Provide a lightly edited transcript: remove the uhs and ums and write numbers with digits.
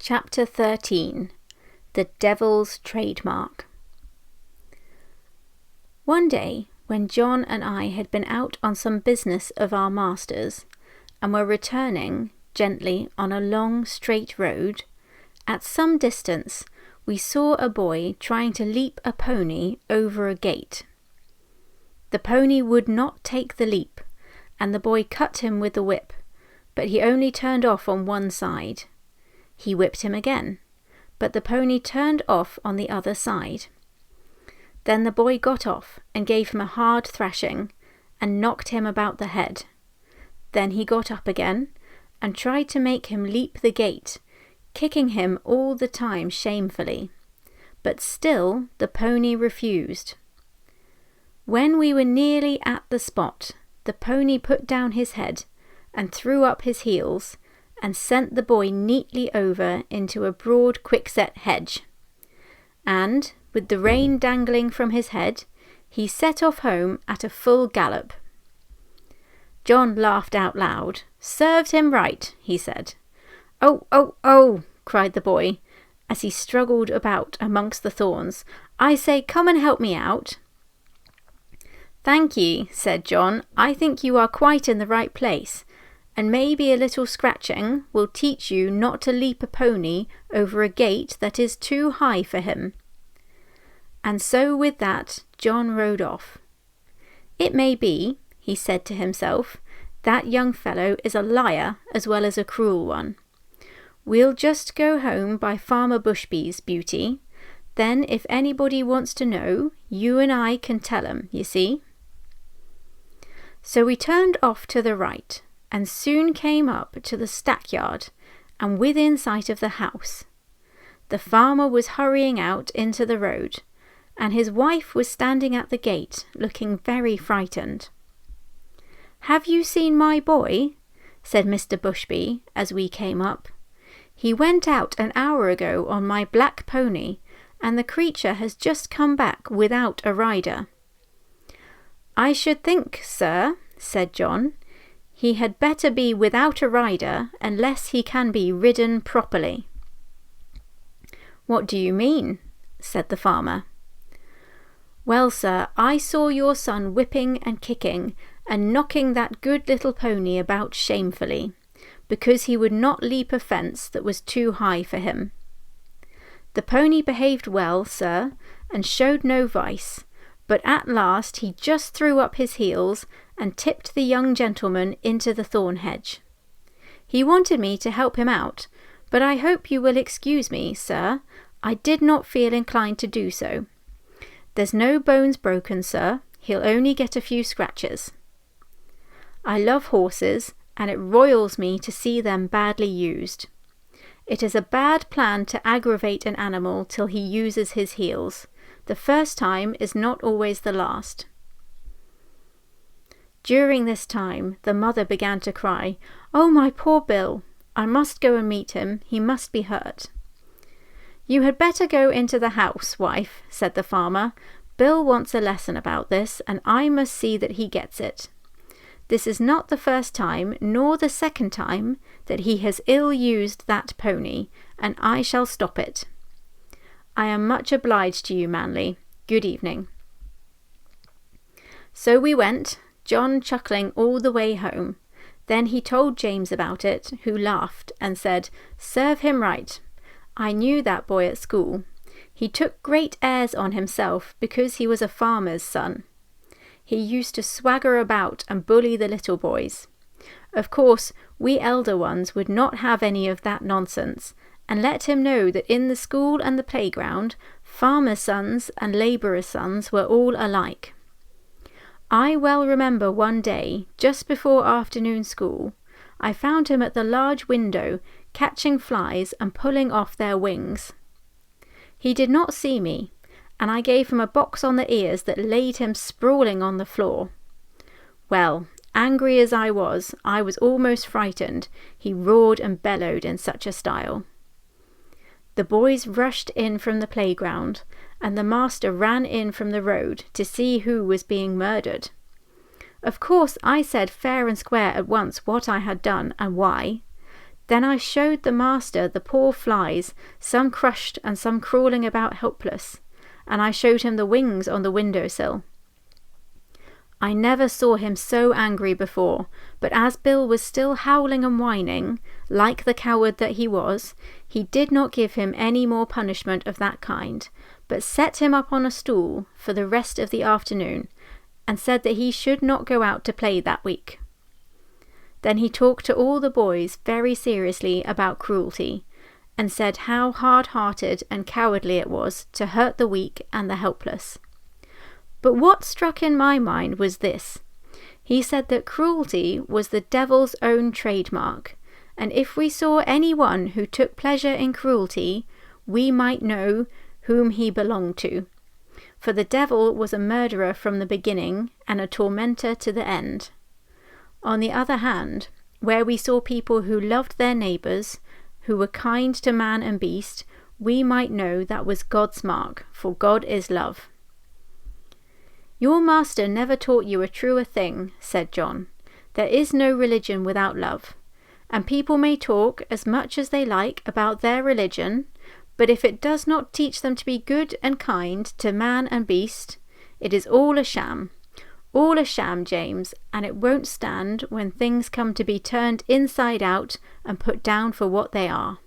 Chapter 13. The Devil's Trademark. One day, when John and I had been out on some business of our master's, and were returning gently on a long straight road, at some distance we saw a boy trying to leap a pony over a gate. The pony would not take the leap, and the boy cut him with the whip, but he only turned off on one side. He whipped him again, but the pony turned off on the other side. Then the boy got off and gave him a hard thrashing and knocked him about the head. Then he got up again and tried to make him leap the gate, kicking him all the time shamefully, but still the pony refused. When we were nearly at the spot, the pony put down his head and threw up his heels and sent the boy neatly over into a broad quickset hedge. And, with the rein dangling from his head, he set off home at a full gallop. John laughed out loud. "Served him right," he said. "Oh, oh, oh," cried the boy, as he struggled about amongst the thorns. "I say, come and help me out." "Thank ye," said John. "I think you are quite in the right place, and maybe a little scratching will teach you not to leap a pony over a gate that is too high for him." And so with that, John rode off. "It may be," he said to himself, "that young fellow is a liar as well as a cruel one. We'll just go home by Farmer Bushby's, Beauty. Then if anybody wants to know, you and I can tell 'em, you see." So we turned off to the right, and soon came up to the stackyard and within sight of the house. The farmer was hurrying out into the road, and his wife was standing at the gate, looking very frightened. "Have you seen my boy?" said Mr. Bushby as we came up. "He went out an hour ago on my black pony, and the creature has just come back without a rider." "I should think, sir," said John, "he had better be without a rider unless he can be ridden properly." "What do you mean?" said the farmer. "Well, sir, I saw your son whipping and kicking and knocking that good little pony about shamefully, because he would not leap a fence that was too high for him. The pony behaved well, sir, and showed no vice, but at last he just threw up his heels and tipped the young gentleman into the thorn hedge. He wanted me to help him out, but I hope you will excuse me, sir, I did not feel inclined to do so. There's no bones broken, sir, he'll only get a few scratches. I love horses, and it roils me to see them badly used. It is a bad plan to aggravate an animal till he uses his heels. The first time is not always the last." During this time, the mother began to cry, "Oh, my poor Bill! I must go and meet him. He must be hurt." "You had better go into the house, wife," said the farmer. "Bill wants a lesson about this, and I must see that he gets it. This is not the first time, nor the second time, that he has ill-used that pony, and I shall stop it. I am much obliged to you, Manly. Good evening." So we went, John chuckling all the way home. Then he told James about it, who laughed and said, "Serve him right. I knew that boy at school. He took great airs on himself because he was a farmer's son. He used to swagger about and bully the little boys. Of course, we elder ones would not have any of that nonsense, and let him know that in the school and the playground, farmers' sons and labourers' sons were all alike. I well remember one day, just before afternoon school, I found him at the large window, catching flies and pulling off their wings. He did not see me, and I gave him a box on the ears that laid him sprawling on the floor. Well, angry as I was almost frightened. He roared and bellowed in such a style. The boys rushed in from the playground, and the master ran in from the road to see who was being murdered. Of course I said fair and square at once what I had done and why. Then I showed the master the poor flies, some crushed and some crawling about helpless, and I showed him the wings on the window-sill. I never saw him so angry before, but as Bill was still howling and whining, like the coward that he was, he did not give him any more punishment of that kind, but set him up on a stool for the rest of the afternoon, and said that he should not go out to play that week. Then he talked to all the boys very seriously about cruelty, and said how hard-hearted and cowardly it was to hurt the weak and the helpless. But what struck in my mind was this. He said that cruelty was the devil's own trademark, and if we saw anyone who took pleasure in cruelty, we might know whom he belonged to. For the devil was a murderer from the beginning and a tormentor to the end. On the other hand, where we saw people who loved their neighbours, who were kind to man and beast, we might know that was God's mark, for God is love. Your master never taught you a truer thing, said John. There is no religion without love, and people may talk as much as they like about their religion, but if it does not teach them to be good and kind to man and beast, it is all a sham, James, and it won't stand when things come to be turned inside out and put down for what they are.